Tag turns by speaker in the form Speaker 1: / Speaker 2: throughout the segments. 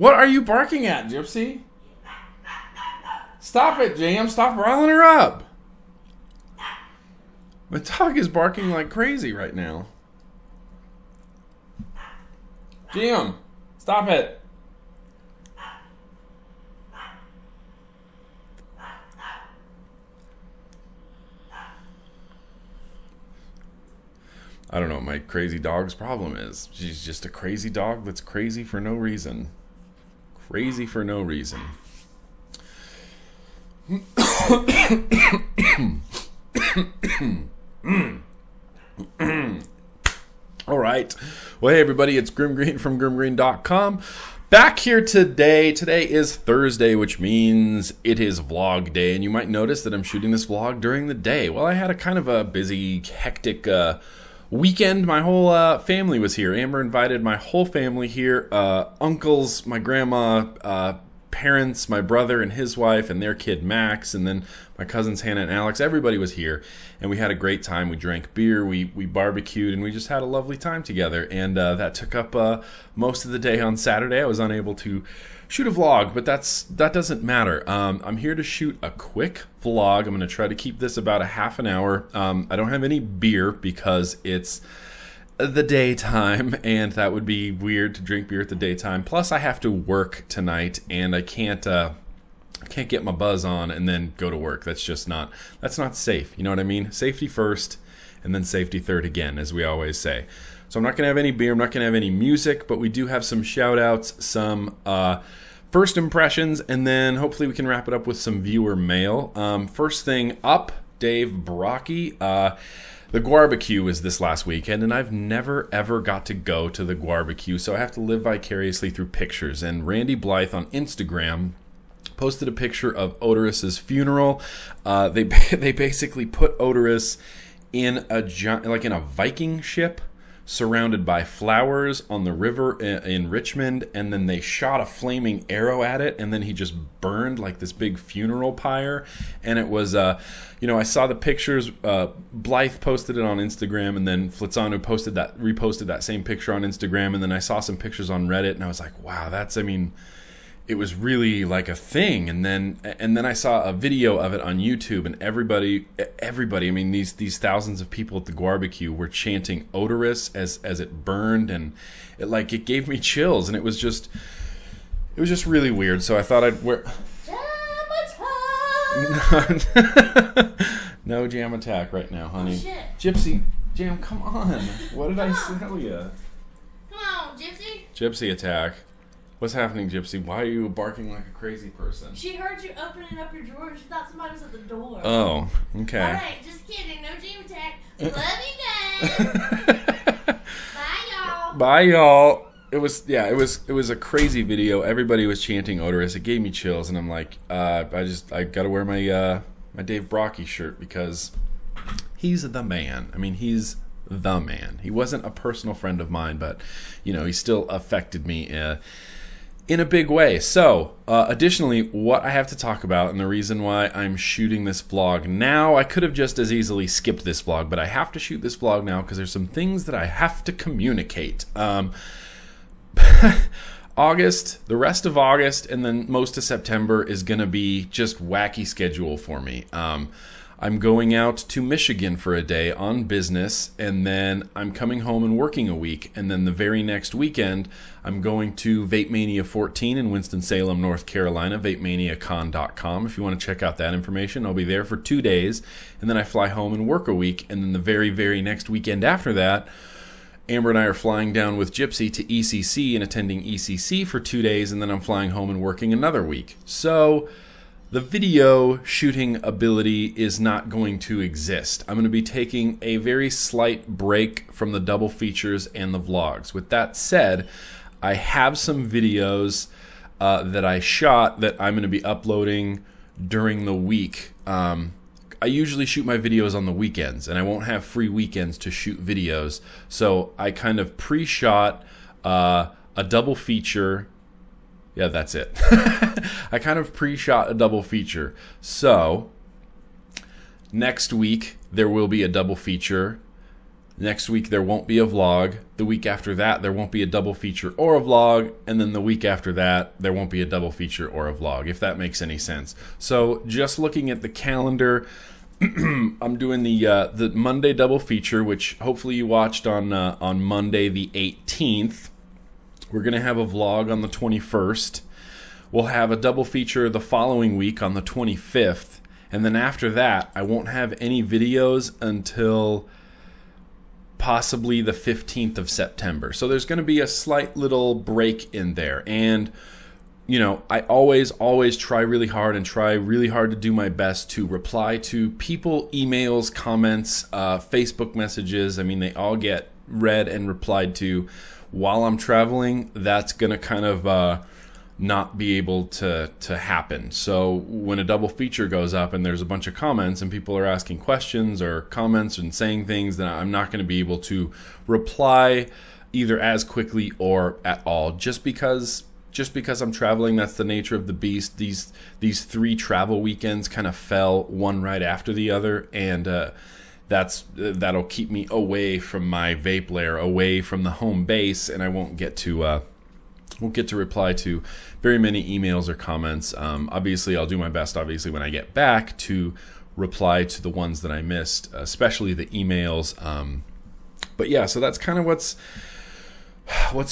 Speaker 1: What are you barking at, Gypsy? Stop it, Jam. Stop riling her up. My dog is barking like crazy right now. Jam, stop it. I don't know what my crazy dog's problem is. She's just a crazy dog that's crazy for no reason. Crazy for no reason. All right. Well, hey, everybody. It's GrimmGreen from GrimmGreen.com. Back here today. Today is Thursday, which means it is vlog day. And you might notice that I'm shooting this vlog during the day. Well, I had a kind of a busy, hectic weekend. My whole family was here. Amber invited my whole family here. Uncles, my grandma, parents, my brother and his wife and their kid Max, and then my cousins Hannah and Alex. Everybody was here, and we had a great time. We drank beer, we barbecued, and we just had a lovely time together. And that took up most of the day on Saturday. I was unable to shoot a vlog, but that doesn't matter. I'm here to shoot a quick vlog. I'm going to try to keep this about a half an hour. I don't have any beer because it's the daytime, and that would be weird to drink beer at the daytime. Plus, I have to work tonight, and I can't get my buzz on and then go to work. That's not safe. You know what I mean? Safety first, and then safety third again, as we always say. So I'm not going to have any beer. I'm not going to have any music, but we do have some shout-outs, some first impressions, and then hopefully we can wrap it up with some viewer mail. First thing up, Dave Brocky. The Guarbecue was this last weekend, and I've never, ever got to go to the Guarbecue, so I have to live vicariously through pictures. And Randy Blythe on Instagram posted a picture of Odorous' funeral. They basically put Odorous in a Viking ship, surrounded by flowers on the river in Richmond, and then they shot a flaming arrow at it, and then he just burned like this big funeral pyre. And it was, I saw the pictures. Blythe posted it on Instagram, and then Flitzano reposted that same picture on Instagram, and then I saw some pictures on Reddit, and I was like, wow, it was really like a thing. And then I saw a video of it on YouTube, and everybody, I mean, these thousands of people at the Guarbecue were chanting Odorous as it burned, and it gave me chills, and it was just really weird. So I thought I'd wear no JamAttack right now, honey.
Speaker 2: Oh, shit.
Speaker 1: Gypsy, Jam, come on. What did I tell you?
Speaker 2: Come on, Gypsy.
Speaker 1: Gypsy attack. What's happening, Gypsy? Why are you barking like a crazy person?
Speaker 2: She heard you opening up your drawer. She thought somebody was at the door.
Speaker 1: Oh, okay.
Speaker 2: Alright, just kidding. No JamAttack. Love you guys. Bye, y'all.
Speaker 1: Bye, y'all. It was a crazy video. Everybody was chanting Odorous. It gave me chills, and I'm like, I gotta wear my Dave Brocky shirt because he's the man. I mean, he's the man. He wasn't a personal friend of mine, but he still affected me in a big way. So, additionally, what I have to talk about, and the reason why I'm shooting this vlog now, I could have just as easily skipped this vlog, but I have to shoot this vlog now because there's some things that I have to communicate. August, the rest of August, and then most of September is going to be just wacky schedule for me. I'm going out to Michigan for a day on business, and then I'm coming home and working a week, and then the very next weekend I'm going to VapeMania 14 in Winston-Salem, North Carolina, vapemaniacon.com. If you want to check out that information, I'll be there for 2 days, and then I fly home and work a week, and then the very, very next weekend after that, Amber and I are flying down with Gypsy to ECC and attending ECC for 2 days, and then I'm flying home and working another week. So the video shooting ability is not going to exist. I'm going to be taking a very slight break from the double features and the vlogs. With that said, I have some videos that I shot that I'm going to be uploading during the week. I usually shoot my videos on the weekends, and I won't have free weekends to shoot videos. So I kind of pre-shot a double feature. Yeah, that's it. I kind of pre-shot a double feature. So next week there will be a double feature. Next week, there won't be a vlog. The week after that, there won't be a double feature or a vlog. And then the week after that, there won't be a double feature or a vlog, if that makes any sense. So just looking at the calendar, I'm doing the Monday double feature, which hopefully you watched on Monday the 18th. We're going to have a vlog on the 21st. We'll have a double feature the following week on the 25th. And then after that, I won't have any videos until possibly the 15th of September. So there's going to be a slight little break in there. And, you know, I always try really hard to do my best to reply to people, emails, comments, Facebook messages. I mean, they all get read and replied to while I'm traveling. That's going to kind of not be able to happen. So when a double feature goes up and there's a bunch of comments and people are asking questions or comments and saying things, then I'm not going to be able to reply either as quickly or at all, just because I'm traveling. That's the nature of the beast. These 3 travel weekends kind of fell one right after the other, and that'll keep me away from my vape lair, away from the home base, and I won't get to reply to very many emails or comments. Obviously, I'll do my best, when I get back, to reply to the ones that I missed, especially the emails. But yeah, so that's kind of what's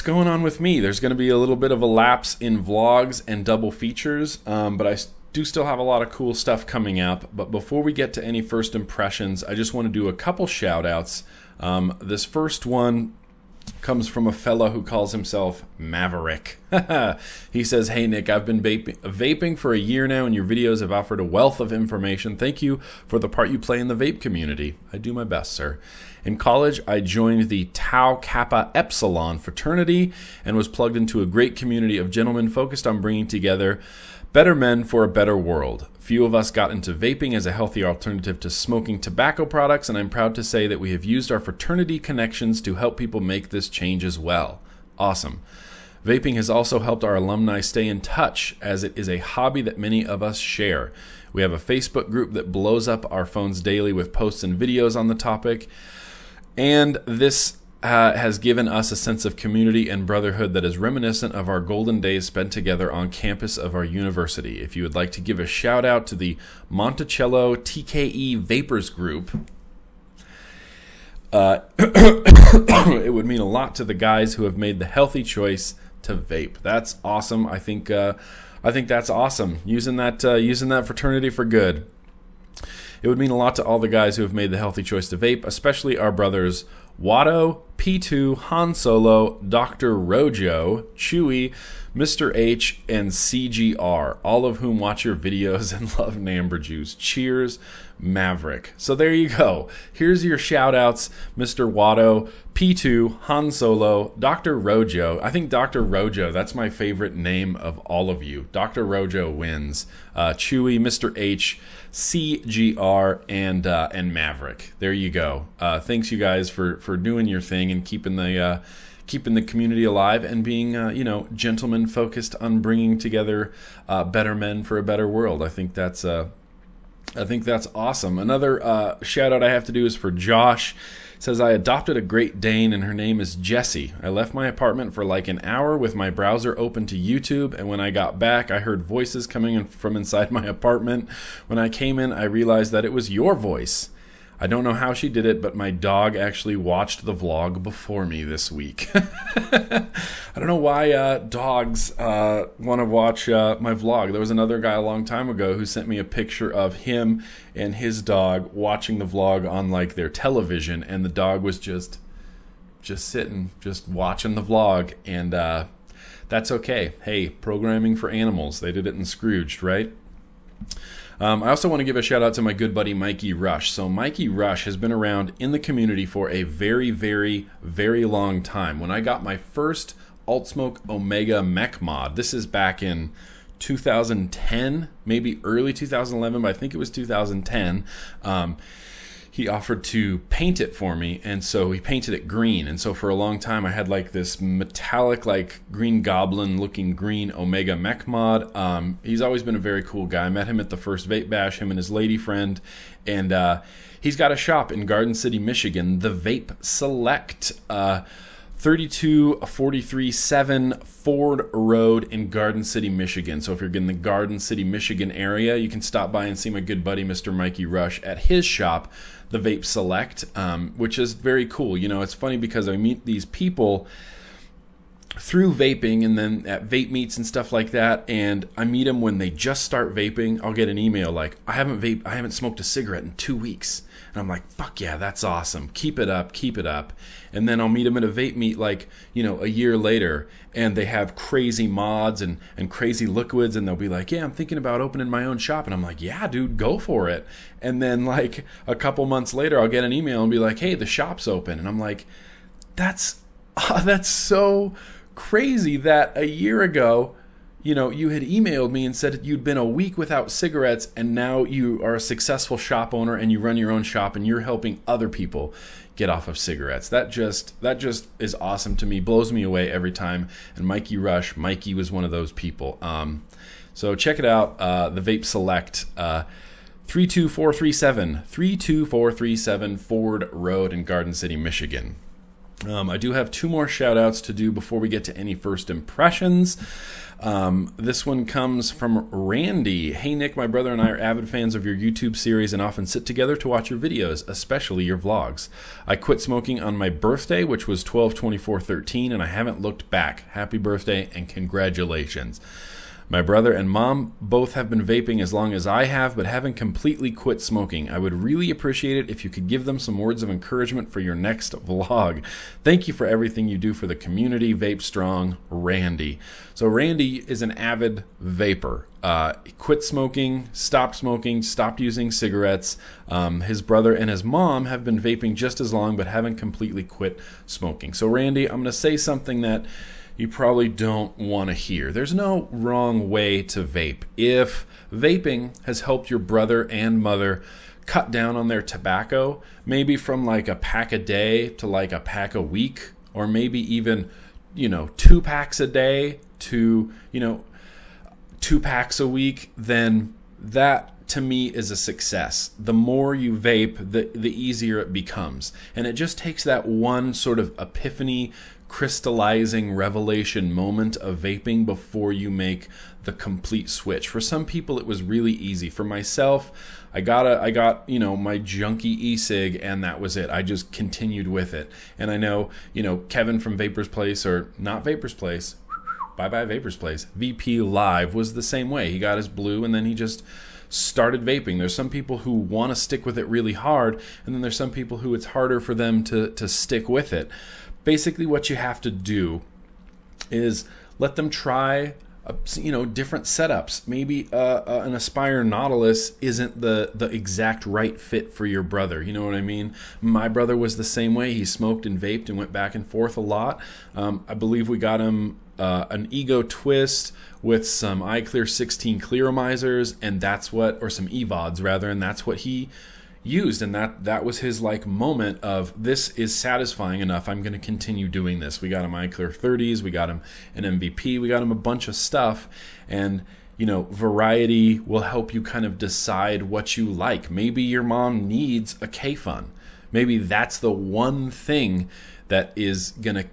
Speaker 1: going on with me. There's going to be a little bit of a lapse in vlogs and double features, but I do still have a lot of cool stuff coming up. But before we get to any first impressions, I just want to do a couple shout outs. This first one comes from a fella who calls himself Maverick. He says, "Hey Nick, I've been vaping for a year now, and your videos have offered a wealth of information. Thank you for the part you play in the vape community. I do my best, sir. In college, I joined the Tau Kappa Epsilon fraternity and was plugged into a great community of gentlemen focused on bringing together better men for a better world. Few of us got into vaping as a healthy alternative to smoking tobacco products, and I'm proud to say that we have used our fraternity connections to help people make this change as well. Awesome. Vaping has also helped our alumni stay in touch, as it is a hobby that many of us share. We have a Facebook group that blows up our phones daily with posts and videos on the topic, and this has given us a sense of community and brotherhood that is reminiscent of our golden days spent together on campus of our university. If you would like to give a shout out to the Monticello TKE Vapors group, it would mean a lot to the guys who have made the healthy choice to vape." That's awesome. I think that's awesome. Using that fraternity for good. It would mean a lot to all the guys who have made the healthy choice to vape, especially our brothers Watto, P2, Han Solo, Dr. Rojo, Chewy, Mr. H, and CGR, all of whom watch your videos and love Namber Juice. Cheers, Maverick. So there you go. Here's your shout-outs, Mr. Watto, P2, Han Solo, Dr. Rojo. I think Dr. Rojo, that's my favorite name of all of you. Dr. Rojo wins. Chewy, Mr. H, CGR, and Maverick. There you go. Thanks, you guys, for doing your thing and keeping the community alive and being gentlemen focused on bringing together better men for a better world. I think that's awesome. Another shout out I have to do is for Josh. It says, "I adopted a Great Dane and her name is Jessie. I left my apartment for like an hour with my browser open to YouTube, and when I got back, I heard voices coming in from inside my apartment. When I came in, I realized that it was your voice. I don't know how she did it, but my dog actually watched the vlog before me this week." I don't know why dogs want to watch my vlog. There was another guy a long time ago who sent me a picture of him and his dog watching the vlog on like their television, and the dog was just sitting, just watching the vlog, and that's okay. Hey, programming for animals. They did it in Scrooged, right? I also want to give a shout out to my good buddy Mikey Rush. So Mikey Rush has been around in the community for a very, very, very long time. When I got my first Altsmoke Omega Mech Mod, this is back in 2010, maybe early 2011, but I think it was 2010. he offered to paint it for me, and so he painted it green. And so for a long time I had like this metallic, like Green Goblin looking green Omega Mech Mod. He's always been a very cool guy. I met him at the first Vape Bash, him and his lady friend, and he's got a shop in Garden City, Michigan, the Vape Select, 32437 Ford Road in Garden City, Michigan. So if you're in the Garden City, Michigan area, you can stop by and see my good buddy, Mr. Mikey Rush, at his shop, the Vape Select, which is very cool. You know, it's funny because I meet these people through vaping and then at vape meets and stuff like that, and I meet them when they just start vaping. I'll get an email like, I haven't smoked a cigarette in 2 weeks. And I'm like, fuck yeah, that's awesome. Keep it up, keep it up. And then I'll meet them at a vape meet like, you know, a year later, and they have crazy mods and crazy liquids, and they'll be like, yeah, I'm thinking about opening my own shop. And I'm like, yeah, dude, go for it. And then like a couple months later, I'll get an email and be like, hey, the shop's open. And I'm like, that's so crazy that a year ago, you know, you had emailed me and said you'd been a week without cigarettes, and now you are a successful shop owner and you run your own shop and you're helping other people get off of cigarettes. That just is awesome to me, blows me away every time. And Mikey Rush, Mikey was one of those people. So check it out, the Vape Select, 32437 Ford Road in Garden City, Michigan. I do have 2 more shout-outs to do before we get to any first impressions. This one comes from Randy. Hey, Nick, my brother and I are avid fans of your YouTube series and often sit together to watch your videos, especially your vlogs. I quit smoking on my birthday, which was 12/24/13, and I haven't looked back. Happy birthday and congratulations. My brother and mom both have been vaping as long as I have, but haven't completely quit smoking. I would really appreciate it if you could give them some words of encouragement for your next vlog. Thank you for everything you do for the community. Vape strong, Randy. So Randy is an avid vapor. He quit smoking, stopped using cigarettes. His brother and his mom have been vaping just as long, but haven't completely quit smoking. So Randy, I'm going to say something that you probably don't want to hear. There's no wrong way to vape. If vaping has helped your brother and mother cut down on their tobacco, maybe from like a pack a day to like a pack a week, or maybe even, 2 packs a day to, 2 packs a week, then that to me is a success. The more you vape, the easier it becomes. And it just takes that one sort of epiphany, crystallizing revelation moment of vaping before you make the complete switch. For some people it was really easy. For myself, I got my junky e-cig, and that was it. I just continued with it. And I know, Kevin from Vapor's Place, or not Vapor's Place, bye Vapor's Place, VP Live was the same way. He got his blue and then he just started vaping. There's some people who want to stick with it really hard, and then there's some people who it's harder for them to stick with it. Basically what you have to do is let them try different setups. Maybe an Aspire Nautilus isn't the exact right fit for your brother. You know what I mean? My brother was the same way. He smoked and vaped and went back and forth a lot. I believe we got him an Ego Twist with some iClear 16 clearomizers, and or some EVODs rather, and that's what he used, and that was his moment of, this is satisfying enough, I'm going to continue doing this. We got him iClear 30s, we got him an MVP, we got him a bunch of stuff, and variety will help you kind of decide what you like. Maybe your mom needs a K-Fun. Maybe that's the one thing that is gonna,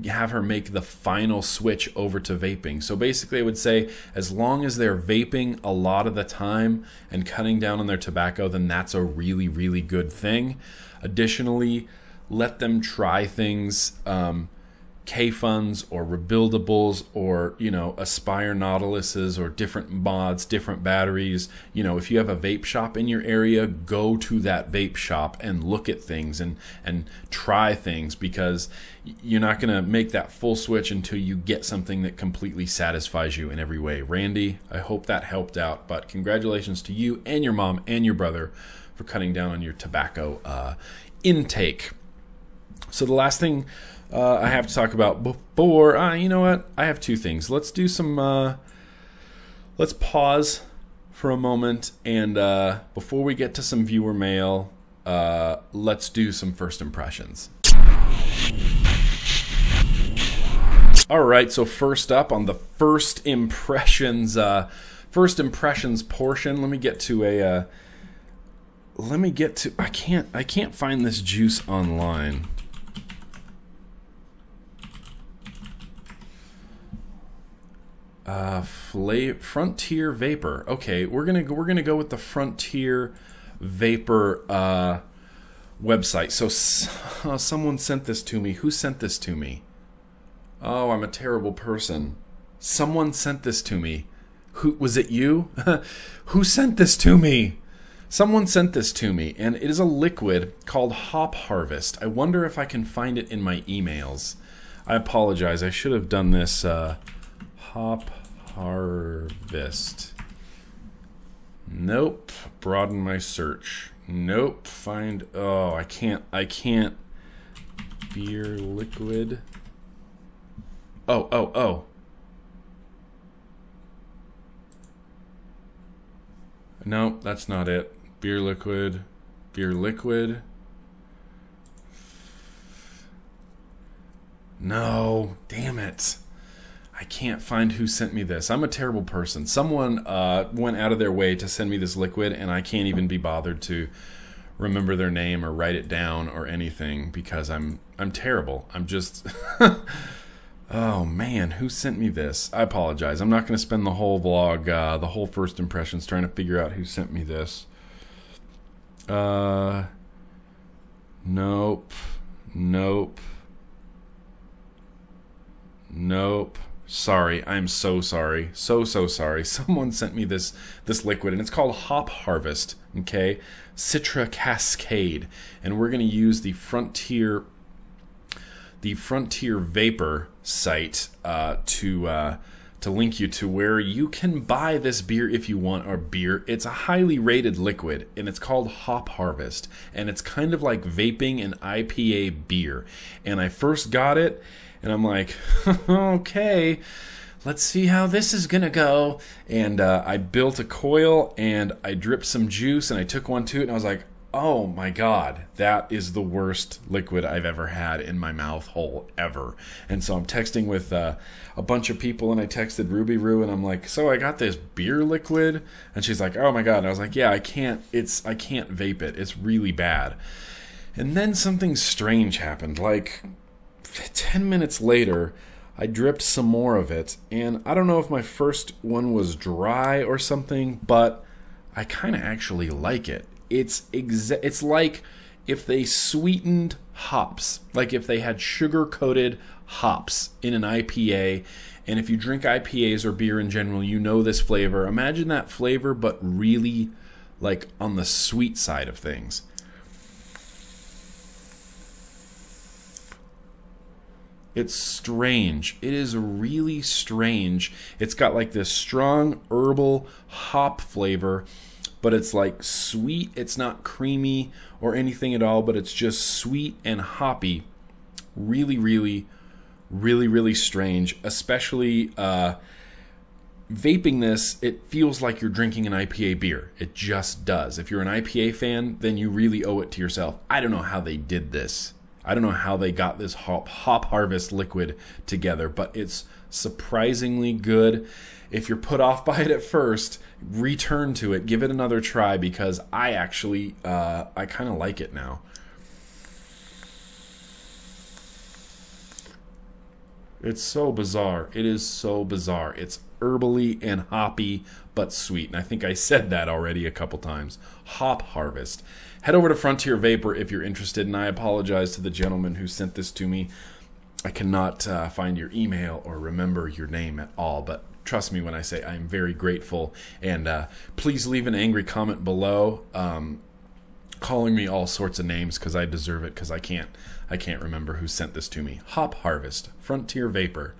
Speaker 1: have her make the final switch over to vaping. So basically I would say, as long as they're vaping a lot of the time and cutting down on their tobacco, then that's a really, really good thing. Additionally, let them try things, K-Funs or rebuildables, or Aspire Nautiluses, or different mods, different batteries. If you have a vape shop in your area, go to that vape shop and look at things and try things, because you're not going to make that full switch until you get something that completely satisfies you in every way. Randy, I hope that helped out, but congratulations to you and your mom and your brother for cutting down on your tobacco intake. So the last thing I have to talk about before, you know what? I have 2 things. Let's do some, let's pause for a moment, and before we get to some viewer mail, let's do some first impressions. All right, so first up on the first impressions portion, let me get to I can't find this juice online. Frontier Vapor. Okay, we're gonna go with the Frontier Vapor website. So someone sent this to me. Who sent this to me? Oh, I'm a terrible person. Someone sent this to me. Who was it? You? Who sent this to me? Someone sent this to me, and it is a liquid called Hop Harvest. I wonder if I can find it in my emails. I apologize. I should have done this. Hop Harvest. Nope. Broaden my search. Nope. Find. Oh, I can't. Beer liquid. Oh. No, that's not it. Beer liquid. No, damn it. I can't find who sent me this. I'm a terrible person. Someone went out of their way to send me this liquid, and I can't even be bothered to remember their name or write it down or anything because I'm terrible. I'm just... Oh man, who sent me this? I apologize. I'm not going to spend the whole vlog, the whole first impressions trying to figure out who sent me this. Nope. Sorry, I'm so sorry. So sorry. Someone sent me this liquid, and it's called Hop Harvest, okay? Citra Cascade. And we're going to use the Frontier Vapor site to link you to where you can buy this beer if you want, or beer. It's a highly rated liquid, and it's called Hop Harvest, and it's kind of like vaping an IPA beer. And I first got it, and I'm like, okay, let's see how this is gonna go. And I built a coil, and I dripped some juice, and I took one to it, and I was like, oh my god, that is the worst liquid I've ever had in my mouth hole ever. And so I'm texting with a bunch of people, and I texted Ruby Roo, and I'm like, so I got this beer liquid, and she's like, oh my god. And I was like, yeah, I can't vape it. It's really bad. And then something strange happened. Like 10 minutes later, I dripped some more of it, and I don't know if my first one was dry or something, but I kind of actually like it. It's like if they sweetened hops, like if they had sugar-coated hops in an IPA, and if you drink IPAs or beer in general, you know this flavor. Imagine that flavor, but really like on the sweet side of things. It's strange. It is really strange. It's got like this strong herbal hop flavor, but it's like sweet. It's not creamy or anything at all, but it's just sweet and hoppy. Really strange. Especially vaping this, it feels like you're drinking an IPA beer. It just does. If you're an IPA fan, then you really owe it to yourself. I don't know how they did this. I don't know how they got this Hop Harvest liquid together, but it's surprisingly good. If you're put off by it at first, return to it, give it another try, because I actually, I kind of like it now. It's so bizarre. It is so bizarre. It's herbally and hoppy, but sweet. And I think I said that already a couple times. Hop Harvest. Head over to Frontier Vapor if you're interested, and I apologize to the gentleman who sent this to me. I cannot find your email or remember your name at all, but trust me when I say I'm very grateful. And please leave an angry comment below, calling me all sorts of names, because I deserve it, because I can't remember who sent this to me. Hop Harvest, Frontier Vapor.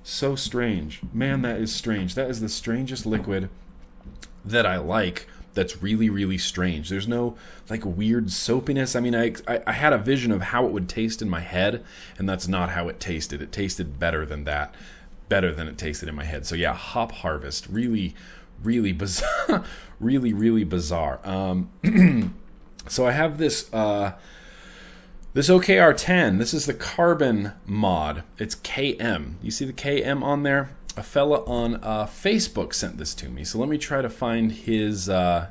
Speaker 1: So strange. Man, that is strange. That is the strangest liquid that I like. That's really strange. There's no like weird soapiness. I mean, I had a vision of how it would taste in my head, and that's not how it tasted. It tasted better than that. better than it tasted in my head. So yeah, Hop Harvest, really bizarre. really bizarre. So I have this this OKR10. This is the Karbon mod. It's KM. You see the KM on there? A fella on Facebook sent this to me. So let me try to find his... I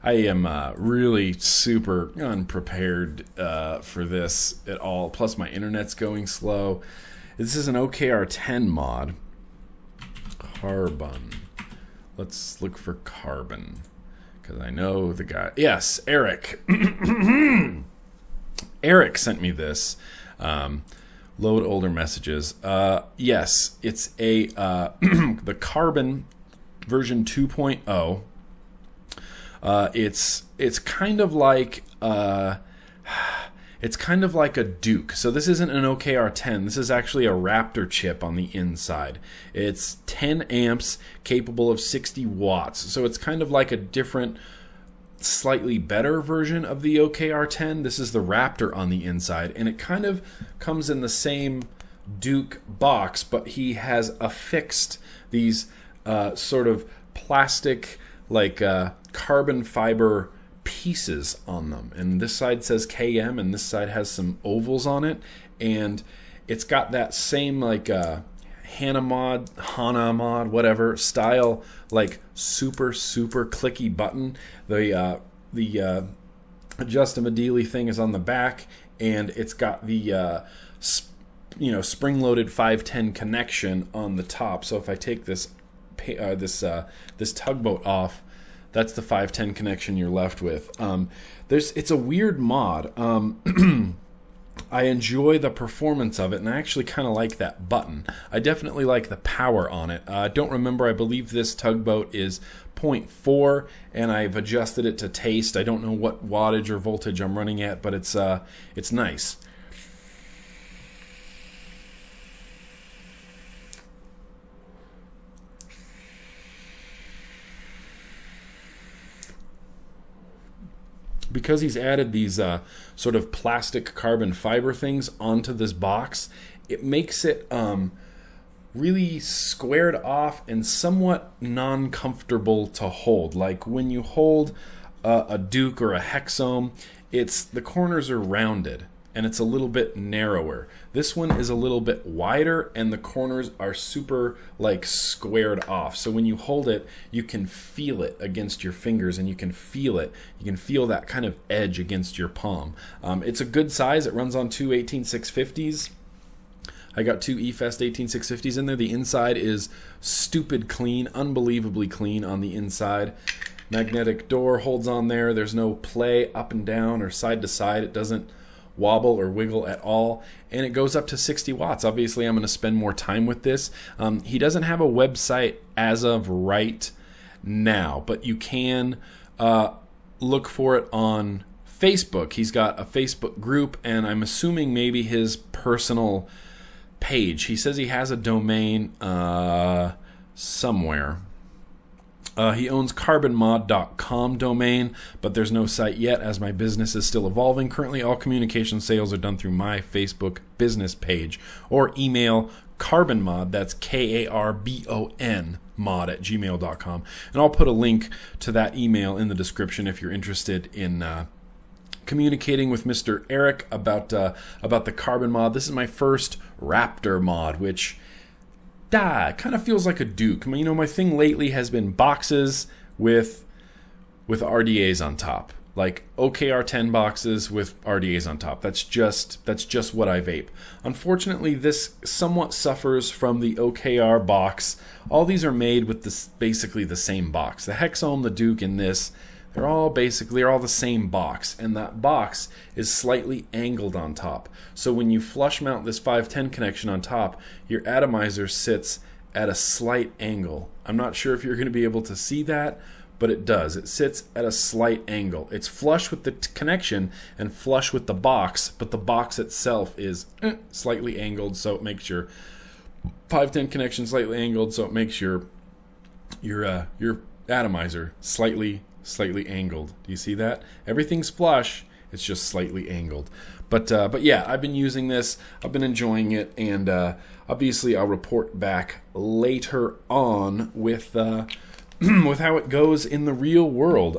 Speaker 1: am really super unprepared for this at all. Plus my internet's going slow. This is an OKR10 mod. Karbon. Let's look for Karbon. Because I know the guy. Yes, Eric. Eric sent me this. Load older messages. Yes, it's a the Karbon version 2.0. It's kind of like a Duke. So this isn't an OKR10. This is actually a Raptor chip on the inside. It's 10 amps, capable of 60 watts. So it's kind of like a different, slightly better version of the OKR10. This is the Raptor on the inside, and it kind of comes in the same Duke box, but he has affixed these sort of plastic, like carbon fiber pieces on them. And this side says KM, and this side has some ovals on it, and it's got that same like Hana mod, whatever style, like super clicky button. The adjust-a-dealy thing is on the back, and it's got the spring-loaded 510 connection on the top. So if I take this tugboat off, that's the 510 connection you're left with. It's a weird mod. I enjoy the performance of it, and I actually kind of like that button. I definitely like the power on it. I don't remember, I believe this tugboat is 0.4, and I've adjusted it to taste. I don't know what wattage or voltage I'm running at, but it's nice. Because he's added these sort of plastic carbon fiber things onto this box, it makes it really squared off and somewhat non-comfortable to hold. Like when you hold a Duke or a Hexome, the corners are rounded and it's a little bit narrower. This one is a little bit wider, and the corners are super like squared off. So when you hold it, you can feel it against your fingers, and you can feel it. You can feel that kind of edge against your palm. It's a good size. It runs on two 18650s. I got two eFest 18650s in there. The inside is stupid clean, unbelievably clean on the inside. Magnetic door holds on there. There's no play up and down or side to side. It doesn't wobble or wiggle at all, and it goes up to 60 watts. Obviously, I'm going to spend more time with this. He doesn't have a website as of right now, but you can look for it on Facebook. He's got a Facebook group, and I'm assuming maybe his personal page. He says he has a domain somewhere. He owns carbonmod.com domain, but there's no site yet as my business is still evolving. Currently, all communication sales are done through my Facebook business page, or email carbonmod, that's Karbon mod@gmail.com. And I'll put a link to that email in the description if you're interested in communicating with Mr. Eric about the Karbon mod. This is my first Raptor mod, which kind of feels like a Duke. You know, my thing lately has been boxes with RDAs on top, like OKR10 boxes with RDAs on top. That's just what I vape. Unfortunately, this somewhat suffers from the OKR box. All these are made with basically the same box. The Hexome, the Duke, and this, they're all the same box, and that box is slightly angled on top. So when you flush mount this 510 connection on top, your atomizer sits at a slight angle. I'm not sure if you're going to be able to see that, but it does. It sits at a slight angle. It's flush with the connection and flush with the box, but the box itself is slightly angled, so it makes your 510 connection slightly angled, so it makes your atomizer slightly angled. Do you see that? Everything's flush, it's just slightly angled. But yeah, I've been using this. I've been enjoying it, and obviously I'll report back later on with with how it goes in the real world.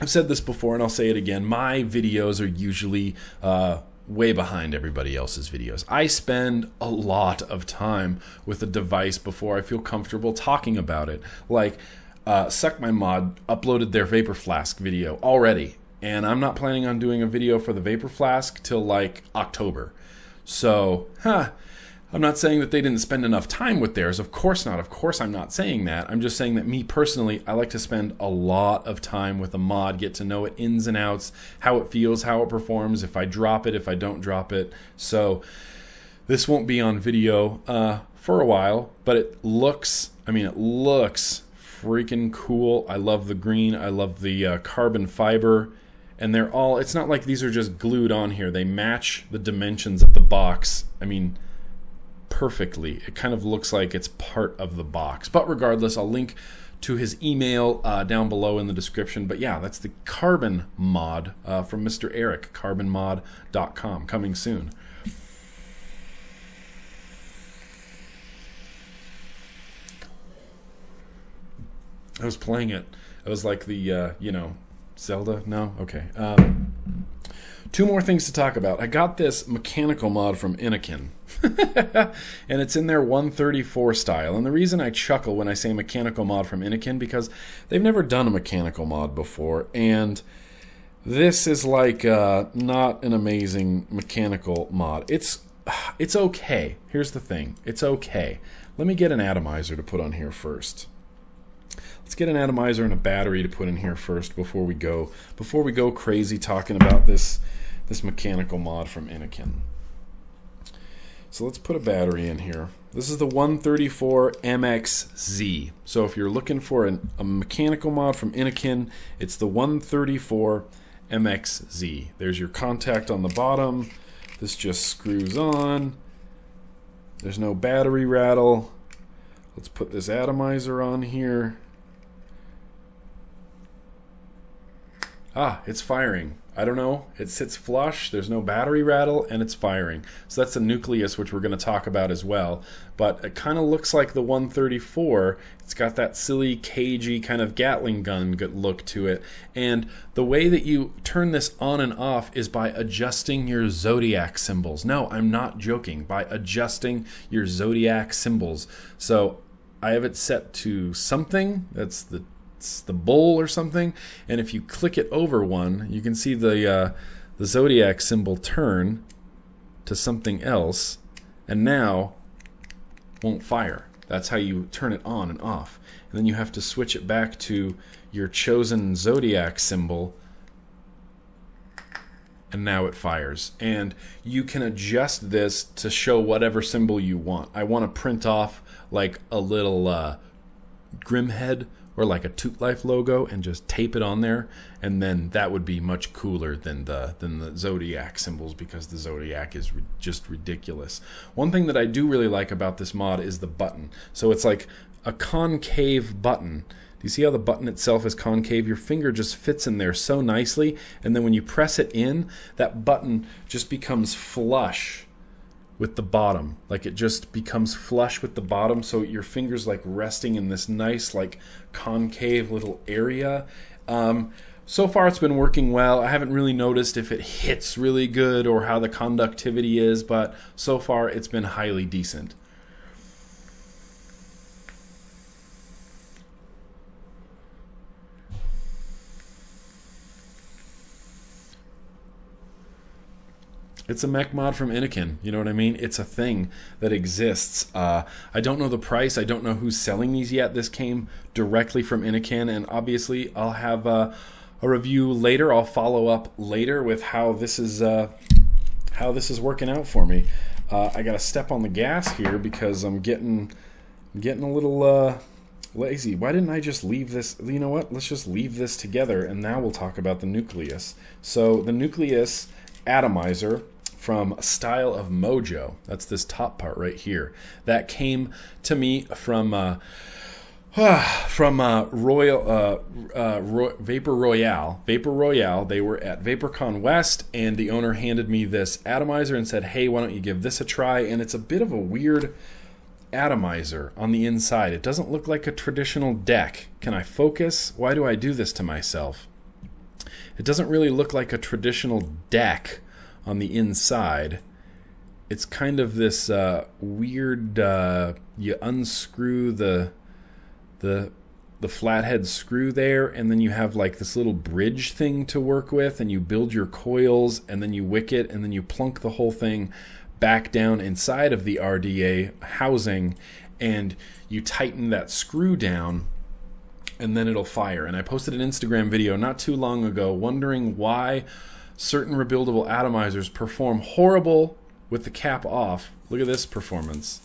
Speaker 1: I've said this before, and I'll say it again. My videos are usually way behind everybody else's videos. I spend a lot of time with a device before I feel comfortable talking about it. Like, Suck My Mod uploaded their Vapor Flask video already, and I'm not planning on doing a video for the Vapor Flask till like October. So, I'm not saying that they didn't spend enough time with theirs. Of course not. Of course I'm not saying that. I'm just saying that me personally, I like to spend a lot of time with a mod, get to know it ins and outs, how it feels, how it performs, if I drop it, if I don't drop it. So this won't be on video for a while, but it looks freaking cool. I love the green. I love the carbon fiber. And they're all, it's not like these are just glued on here. They match the dimensions of the box. I mean, perfectly. It kind of looks like it's part of the box. But regardless, I'll link to his email down below in the description. But yeah, that's the Karbon mod from Mr. Eric, karbonmod.com, coming soon. I was playing it. I was like the, Zelda? No? Okay. Two more things to talk about. I got this mechanical mod from Innokin. And it's in their 134 style. And the reason I chuckle when I say mechanical mod from Innokin, because they've never done a mechanical mod before. And this is like not an amazing mechanical mod. It's okay. Here's the thing. It's okay. Let me get an atomizer to put on here first. Let's get an atomizer and a battery to put in here first before we go crazy talking about this mechanical mod from Innokin. So let's put a battery in here. This is the 134 MXZ. So if you're looking for a mechanical mod from Innokin, it's the 134 MXZ. There's your contact on the bottom. This just screws on. There's no battery rattle. Let's put this atomizer on here. It's firing. I don't know. It sits flush. There's no battery rattle, and it's firing. So that's the Nucleus, which we're going to talk about as well. But it kind of looks like the 134. It's got that silly, cagey kind of Gatling gun look to it. And the way that you turn this on and off is by adjusting your zodiac symbols. No, I'm not joking. By adjusting your zodiac symbols. So I have it set to something. That's the bull or something, and if you click it over one, you can see the zodiac symbol turn to something else, and now won't fire. That's how you turn it on and off. And then you have to switch it back to your chosen zodiac symbol, and now it fires. And you can adjust this to show whatever symbol you want. I want to print off like a little Grimm head or like a Toot Life logo and just tape it on there, and then that would be much cooler than the zodiac symbols, because the zodiac is just ridiculous. One thing that I do really like about this mod is the button. So it's like a concave button. Do you see how the button itself is concave? Your finger just fits in there so nicely, and then when you press it in, that button just becomes flush with the bottom. Like, it just becomes flush with the bottom, so your finger's like resting in this nice like concave little area. So far it's been working well. I haven't really noticed if it hits really good or how the conductivity is, but so far it's been highly decent. It's a mech mod from Innokin, you know what I mean? It's a thing that exists. I don't know the price. I don't know who's selling these yet. This came directly from Innokin, and obviously I'll have a review later. I'll follow up later with how this is working out for me. I got to step on the gas here because I'm getting a little lazy. Why didn't I just leave this? You know what? Let's just leave this together, and now we'll talk about the Nucleus. So the Nucleus Atomizer from Style of Mojo. That's this top part right here. That came to me from from Vapor Royale. Vapor Royale, they were at VaporCon West, and the owner handed me this atomizer and said, hey, why don't you give this a try? And it's a bit of a weird atomizer on the inside. It doesn't look like a traditional deck. Can I focus? Why do I do this to myself? It doesn't really look like a traditional deck on the inside. It's kind of this weird, you unscrew the flathead screw there, and then you have like this little bridge thing to work with, and you build your coils, and then you wick it, and then you plunk the whole thing back down inside of the RDA housing, and you tighten that screw down, and then it'll fire. And I posted an Instagram video not too long ago wondering why certain rebuildable atomizers perform horrible with the cap off. Look at this performance.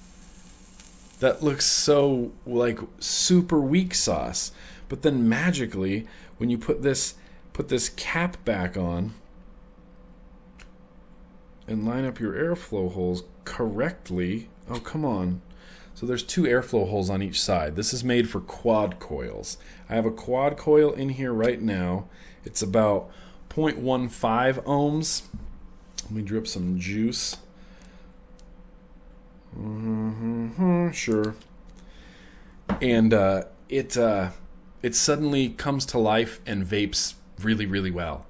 Speaker 1: That looks so like super weak sauce. But then magically, when you put this cap back on and line up your airflow holes correctly. Oh, come on. So there's 2 airflow holes on each side. This is made for quad coils. I have a quad coil in here right now. It's about 0.15 ohms. Let me drip some juice. Sure. And it suddenly comes to life and vapes really, really well.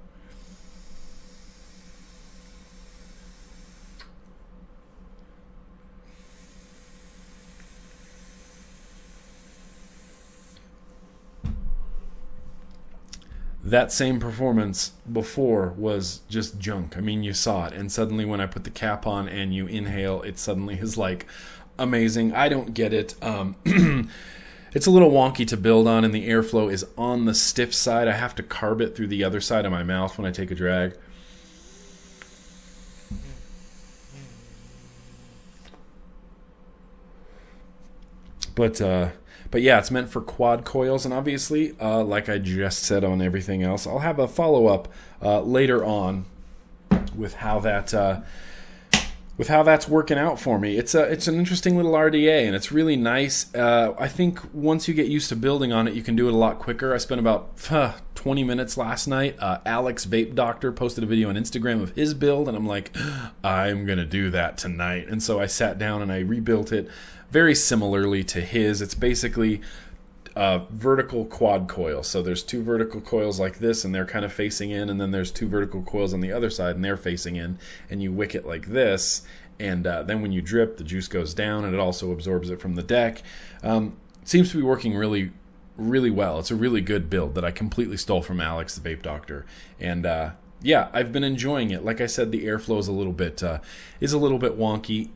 Speaker 1: That same performance before was just junk. I mean, you saw it, and suddenly when I put the cap on and you inhale, it suddenly is like amazing. I don't get it. It's a little wonky to build on, and the airflow is on the stiff side. I have to carb it through the other side of my mouth when I take a drag. But yeah, it's meant for quad coils, and obviously, like I just said on everything else, I'll have a follow-up later on with how that's working out for me. It's an interesting little RDA, and it's really nice. I think once you get used to building on it, you can do it a lot quicker. I spent about 20 minutes last night. Alex Vape Doctor posted a video on Instagram of his build, and I'm like, I'm gonna do that tonight. And so I sat down and I rebuilt it very similarly to his. It's basically a vertical quad coil. So there's 2 vertical coils like this, and they're kind of facing in, and then there's 2 vertical coils on the other side, and they're facing in, and you wick it like this, and then when you drip, the juice goes down, and it also absorbs it from the deck. Seems to be working really, really well. It's a really good build that I completely stole from Alex, the Vape Doctor, and yeah, I've been enjoying it. Like I said, the airflow is a little bit wonky.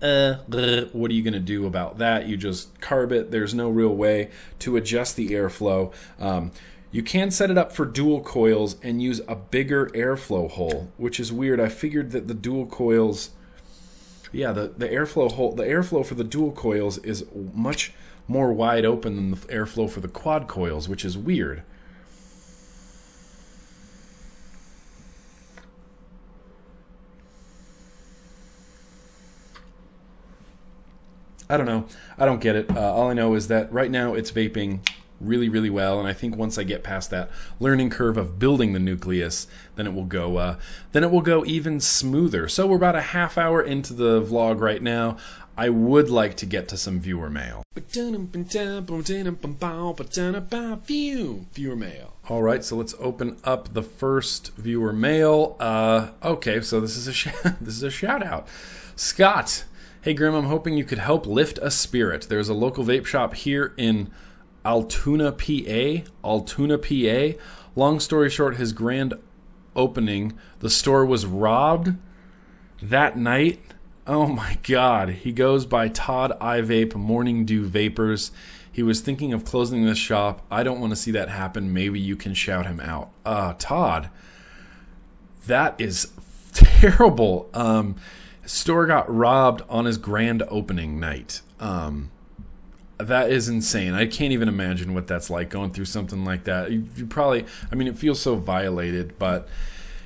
Speaker 1: What are you gonna do about that? You just carb it. There's no real way to adjust the airflow. You can set it up for dual coils and use a bigger airflow hole, which is weird. I figured that the dual coils, yeah, the airflow hole, the airflow for the dual coils is much more wide open than the airflow for the quad coils, which is weird. I don't know. I don't get it. All I know is that right now it's vaping really, really well, and I think once I get past that learning curve of building the Nucleus, then it will go even smoother. So we're about a half hour into the vlog right now. I would like to get to some viewer mail. Viewer mail. All right, so let's open up the first viewer mail. Okay, so this is a shout out. Scott. Hey Grimm, I'm hoping you could help lift a spirit. There's a local vape shop here in Altoona, PA. Long story short, his grand opening, the store was robbed that night. Oh my God. He goes by Todd iVape Morning Dew Vapors. He was thinking of closing this shop. I don't want to see that happen. Maybe you can shout him out. Todd, that is terrible. His store got robbed on his grand opening night. That is insane. I can't even imagine what that's like, going through something like that. You probably, I mean, it feels so violated, but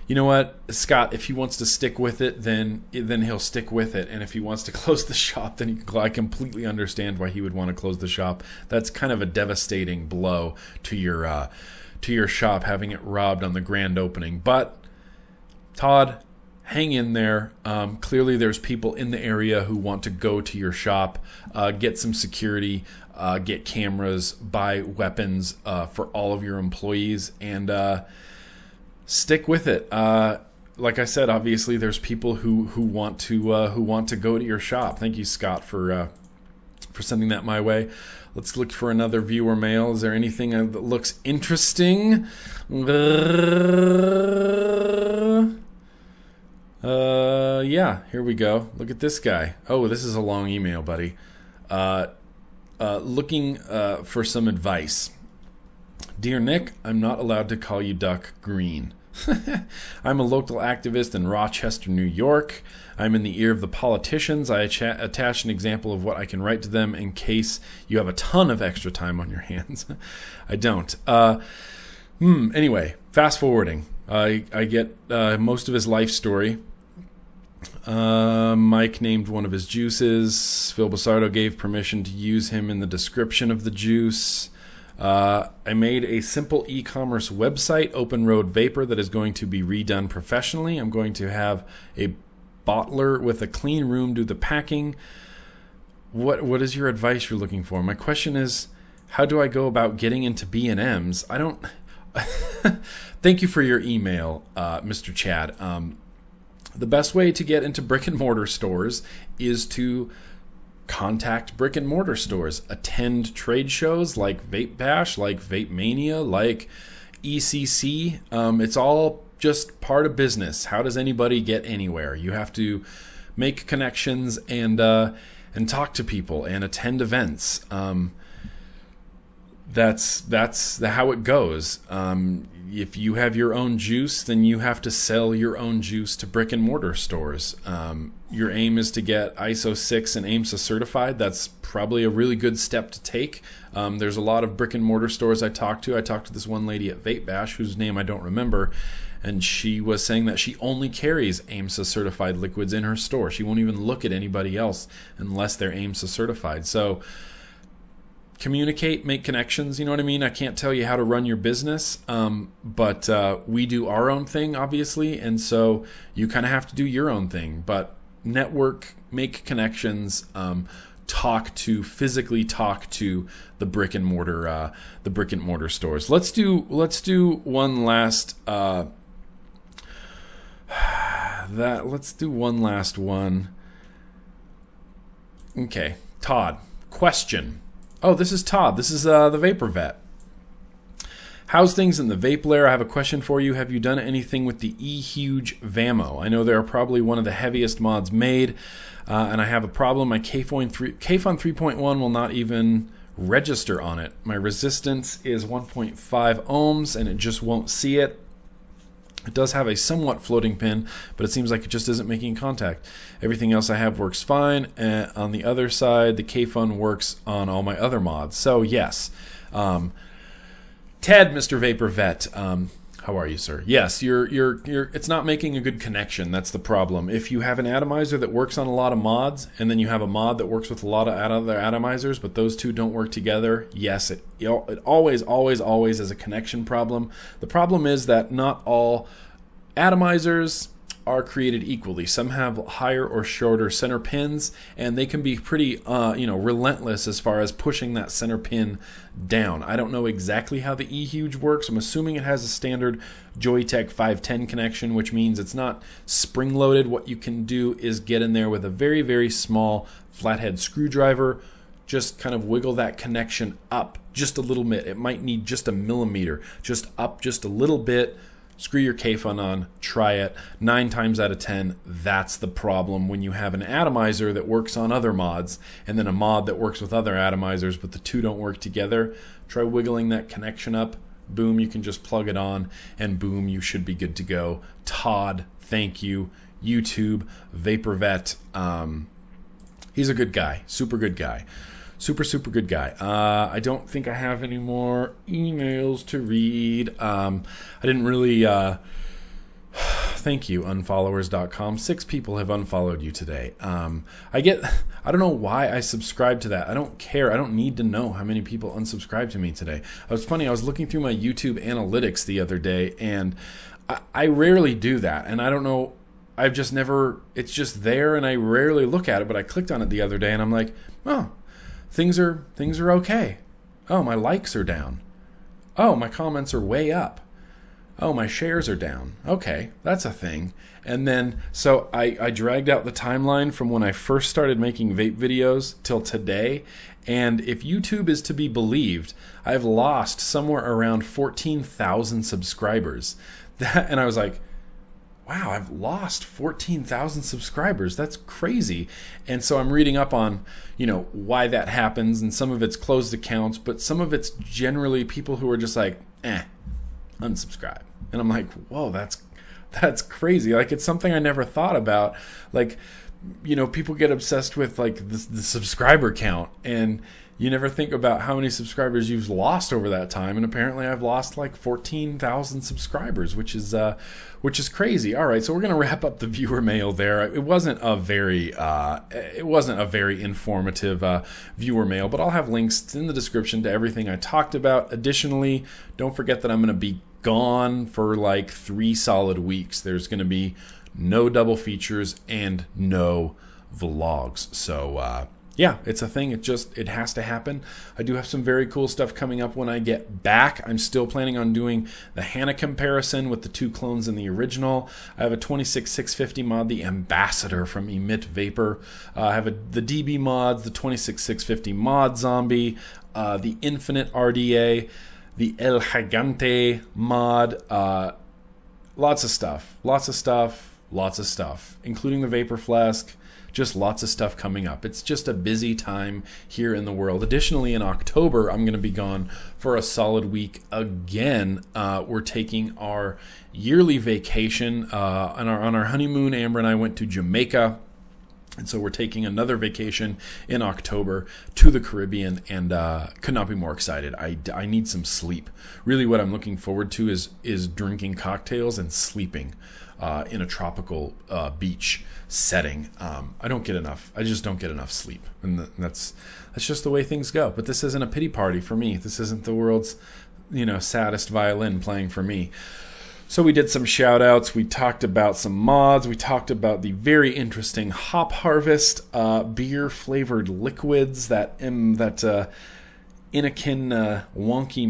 Speaker 1: you know what, Scott, if he wants to stick with it, then he'll stick with it. And if he wants to close the shop, then I completely understand why he would want to close the shop. That's kind of a devastating blow to your shop, having it robbed on the grand opening. But Todd, hang in there. Clearly there's people in the area who want to go to your shop, get some security, get cameras, buy weapons for all of your employees, and stick with it. Like I said, obviously there's people who want to go to your shop. Thank you, Scott, for sending that my way. Let's look for another viewer mail. Is there anything that looks interesting? Yeah, here we go. Look at this guy. Oh, this is a long email, buddy. Looking for some advice. Dear Nick, I'm not allowed to call you Duck Green. I'm a local activist in Rochester, New York. I'm in the ear of the politicians. I attach an example of what I can write to them in case you have a ton of extra time on your hands. I don't. Anyway, fast forwarding. I get most of his life story. Mike named one of his juices. Phil Basardo gave permission to use him in the description of the juice. I made a simple e-commerce website, Open Road Vapor, that is going to be redone professionally. I'm going to have a bottler with a clean room do the packing. What is your advice you're looking for? My question is, how do I go about getting into B&Ms? I don't... Thank you for your email, Mr. Chad. The best way to get into brick and mortar stores is to contact brick and mortar stores, attend trade shows like Vape Bash, like VapeMania, like ECC. It's all just part of business. How does anybody get anywhere? You have to make connections and talk to people and attend events. That's how it goes. If you have your own juice, then you have to sell your own juice to brick and mortar stores. Your aim is to get ISO 6 and AMSA certified. That's probably a really good step to take. There's a lot of brick and mortar stores I talked to. I talked to this one lady at Vape Bash, whose name I don't remember, and she was saying that she only carries AMSA certified liquids in her store. She won't even look at anybody else unless they're AMSA certified. So communicate, make connections, you know what I mean? I can't tell you how to run your business, but we do our own thing, obviously, and so you kind of have to do your own thing. But network, make connections, physically talk to the brick and mortar stores. Let's do one last let's do one last one. Okay, Todd, question. Oh, this is Todd. This is the Vapor Vet. How's things in the vape layer? I have a question for you. Have you done anything with the E-Huge Vamo? I know they are probably one of the heaviest mods made, and I have a problem. My KFON 3.1 will not even register on it. My resistance is 1.5 ohms, and it just won't see it. It does have a somewhat floating pin, but it seems like it just isn't making contact. Everything else I have works fine. On the other side, the KFON works on all my other mods. So yes, Ted, Mr. Vapor Vet, how are you, sir? Yes, it's not making a good connection. That's the problem. If you have an atomizer that works on a lot of mods, and then you have a mod that works with a lot of other atomizers, but those two don't work together, yes, it always is a connection problem. The problem is that not all atomizers are created equally. Some have higher or shorter center pins, and they can be pretty relentless as far as pushing that center pin down. I don't know exactly how the E-Huge works. I'm assuming it has a standard Joytech 510 connection, which means it's not spring loaded. What you can do is get in there with a very, very small flathead screwdriver, just kind of wiggle that connection up just a little bit. It might need just a millimeter, just up just a little bit. Screw your KFON on, try it. 9 times out of 10, that's the problem when you have an atomizer that works on other mods and then a mod that works with other atomizers, but the two don't work together. Try wiggling that connection up. Boom, you can just plug it on, and boom, you should be good to go. Todd, thank you. YouTube, Vapor Vet. He's a good guy, super good guy. Super good guy. I don't think I have any more emails to read. I didn't really Thank you, unfollowers.com. 6 people have unfollowed you today. I don't know why I subscribe to that. I don't care. I don't need to know how many people unsubscribe to me today. It was funny. I was looking through my YouTube analytics the other day, and I rarely do that. And I don't know. I've just never, it's just there, and I rarely look at it, but I clicked on it the other day, and I'm like, oh, things are okay. Oh, my likes are down. Oh, my comments are way up. Oh, my shares are down. Okay, that's a thing. And then, so I dragged out the timeline from when I first started making vape videos till today. And if YouTube is to be believed, I've lost somewhere around 14,000 subscribers. And I was like, wow, I've lost 14,000 subscribers. That's crazy. And so I'm reading up on, why that happens. And some of it's closed accounts, but some of it's generally people who are just like, unsubscribe. And I'm like, whoa, that's crazy. Like, it's something I never thought about. Like, people get obsessed with like the subscriber count, and you never think about how many subscribers you've lost over that time. And apparently I've lost like 14,000 subscribers, which is crazy. All right, so we're going to wrap up the viewer mail there. It wasn't a very informative viewer mail, but I'll have links in the description to everything I talked about. Additionally, don't forget that I'm going to be gone for like 3 solid weeks. There's going to be no double features and no vlogs. So, yeah, it's a thing. It has to happen. I do have some very cool stuff coming up when I get back. I'm still planning on doing the Hannah comparison with the 2 clones in the original. I have a 26650 mod, the Ambassador from Emit Vapor. I have the DB mods, the 26650 mod Zombie, the Infinite RDA, the El Gigante mod. Lots of stuff, including the Vapor Flask. Just lots of stuff coming up. It's just a busy time here in the world. Additionally, in October, I'm going to be gone for a solid week again. We're taking our yearly vacation. On our honeymoon, Amber and I went to Jamaica. And so we're taking another vacation in October to the Caribbean, and could not be more excited. I need some sleep. Really what I'm looking forward to is drinking cocktails and sleeping in a tropical beach setting. I just don't get enough sleep, and that's just the way things go. But this isn't a pity party for me. This isn't the world's saddest violin playing for me. So we did some shout outs, we talked about some mods, we talked about the very interesting Hop Harvest beer flavored liquids, that Innokin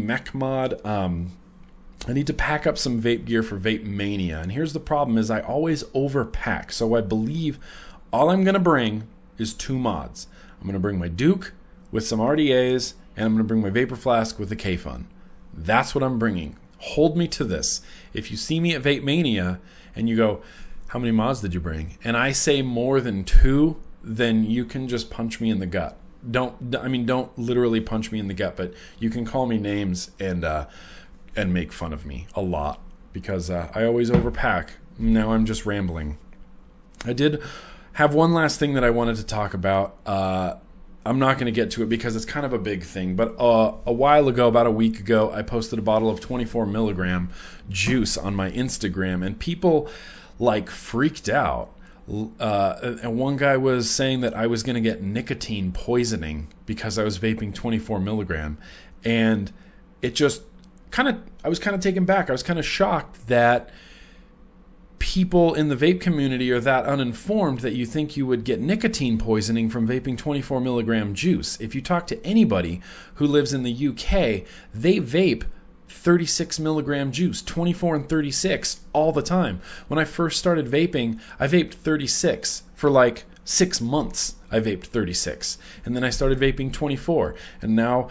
Speaker 1: Mech Mod. I need to pack up some vape gear for VapeMania, and here's the problem: is I always overpack. So I believe all I'm going to bring is 2 mods. I'm going to bring my Duke with some RDAs, and I'm going to bring my Vapor Flask with the K-Fun. That's what I'm bringing. Hold me to this. If you see me at VapeMania and you go, how many mods did you bring? And I say more than 2, then you can just punch me in the gut. Don't literally punch me in the gut, but you can call me names and make fun of me a lot, because I always overpack. Now I'm just rambling. I did have one last thing that I wanted to talk about. I'm not going to get to it because it's kind of a big thing, but a while ago, about a week ago, I posted a bottle of 24 milligram juice on my Instagram, and people freaked out. And one guy was saying that I was going to get nicotine poisoning because I was vaping 24 milligram, and it just I was kind of taken back. I was kind of shocked that people in the vape community are that uninformed that you think you would get nicotine poisoning from vaping 24 milligram juice. If you talk to anybody who lives in the UK, they vape 36 milligram juice, 24 and 36 all the time. When I first started vaping, I vaped 36 for 6 months. I vaped 36, and then I started vaping 24, and now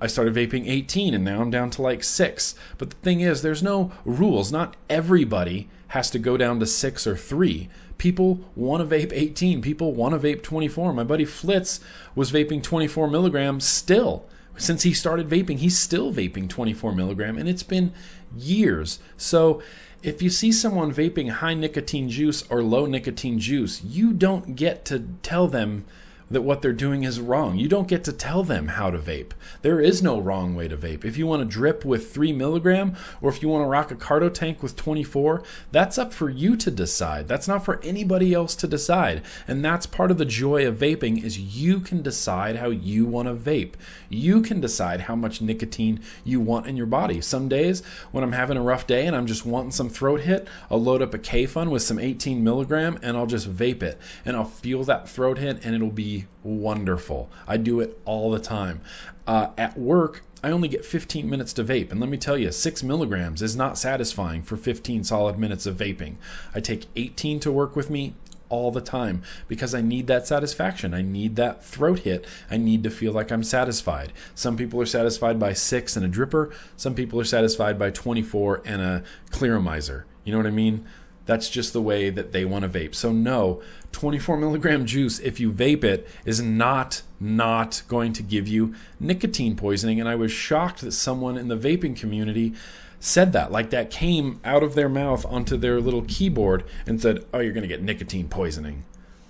Speaker 1: I started vaping 18, and now I'm down to 6. But the thing is, there's no rules. Not everybody has to go down to 6 or 3. People want to vape 18. People want to vape 24. My buddy Flitz was vaping 24 milligrams still. Since he started vaping, he's still vaping 24 milligram, and it's been years. So if you see someone vaping high nicotine juice or low nicotine juice, you don't get to tell them that what they're doing is wrong. You don't get to tell them how to vape. There is no wrong way to vape. If you want to drip with 3 milligram, or if you want to rock a cardo tank with 24, that's up for you to decide. That's not for anybody else to decide. And that's part of the joy of vaping, is you can decide how you want to vape. You can decide how much nicotine you want in your body. Some days when I'm having a rough day and I'm just wanting some throat hit, I'll load up a K-Fun with some 18 milligram and I'll just vape it. And I'll feel that throat hit and it'll be wonderful. I do it all the time. At work, I only get 15 minutes to vape. And let me tell you, 6 milligrams is not satisfying for 15 solid minutes of vaping. I take 18 to work with me all the time because I need that satisfaction. I need that throat hit. I need to feel like I'm satisfied. Some people are satisfied by 6 and a dripper. Some people are satisfied by 24 and a Clearomizer. You know what I mean? That's just the way that they want to vape. So no, 24 milligram juice, if you vape it, is not going to give you nicotine poisoning. And I was shocked that someone in the vaping community said that. Like, that came out of their mouth onto their little keyboard and said, oh, you're going to get nicotine poisoning.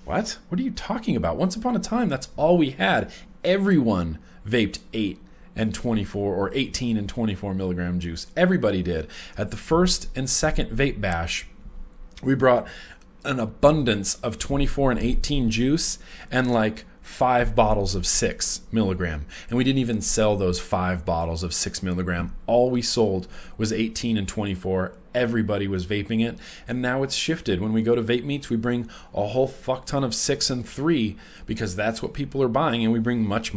Speaker 1: What? What are you talking about? Once upon a time, that's all we had. Everyone vaped 8 and 24 or 18 and 24 milligram juice. Everybody did. At the first and second vape bash, we brought an abundance of 24 and 18 juice and like 5 bottles of 6 milligram. And we didn't even sell those 5 bottles of 6 milligram. All we sold was 18 and 24. Everybody was vaping it. And now it's shifted. When we go to vape meets, we bring a whole fuck ton of 6 and 3 because that's what people are buying. And we bring much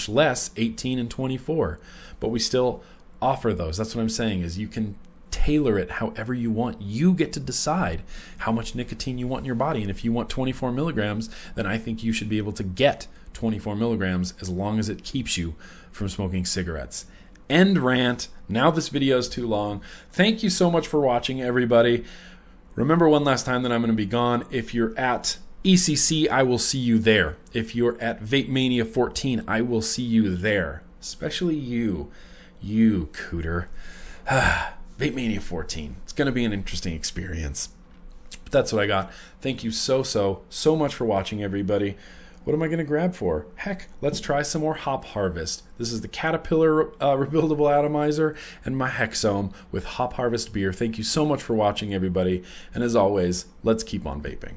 Speaker 1: less 18 and 24. But we still offer those. That's what I'm saying, is you can tailor it however you want. You get to decide how much nicotine you want in your body. And if you want 24 milligrams, then I think you should be able to get 24 milligrams as long as it keeps you from smoking cigarettes. End rant. Now this video is too long. Thank you so much for watching, everybody. Remember one last time that I'm going to be gone. If you're at ECC, I will see you there. If you're at VapeMania 14, I will see you there. Especially you cooter. VapeMania 14. It's going to be an interesting experience. But that's what I got. Thank you so much for watching, everybody. What am I going to grab for? Heck, let's try some more Hop Harvest. This is the Caterpillar rebuildable atomizer and my Hexome with Hop Harvest beer. Thank you so much for watching, everybody. And as always, let's keep on vaping.